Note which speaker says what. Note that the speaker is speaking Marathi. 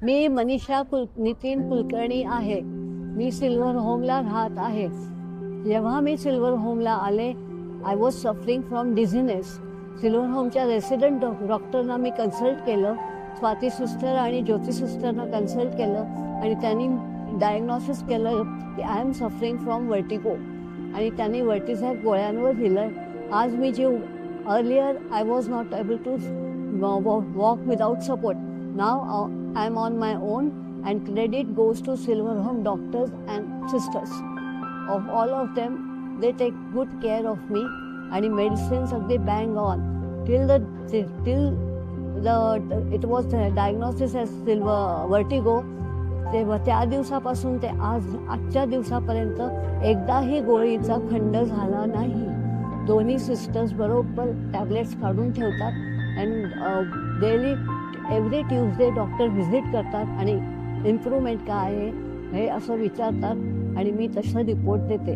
Speaker 1: मी मनीषा नितीन कुलकर्णी आहे. मी सिल्वर होमला राहत आहे. जेव्हा मी सिल्वर होमला आले, I was suffering from dizziness. Silver होमच्या रेसिडेंट डॉक्टरना मी कन्सल्ट केलं, स्वाती सिस्टर आणि ज्योती सिस्टरना कन्सल्ट केलं आणि त्यांनी डायग्नॉसिस केलं की I am suffering from vertigo आणि त्यांनी वर्टिझॅक गोळ्यांवर दिलं. आज मी जे earlier I was not able to walk without support. नाव I am on my own, and credit goes to Silver Home doctors and sisters. Of all of them, they take good care of me, and medicines are they bang on till it was the diagnosis as silver vertigo. तेव्हा त्या दिवसापासून ते आजच्या दिवसापर्यंत एकदाही गोळीचा खंड झाला नाही. दोन्ही सिस्टर्स बरोबर टॅबलेट्स काढून ठेवतात and daily every Tuesday doctor visit करतात आणि इम्प्रूव्हमेंट काय आहे हे असं विचारतात आणि मी तसं रिपोर्ट देते.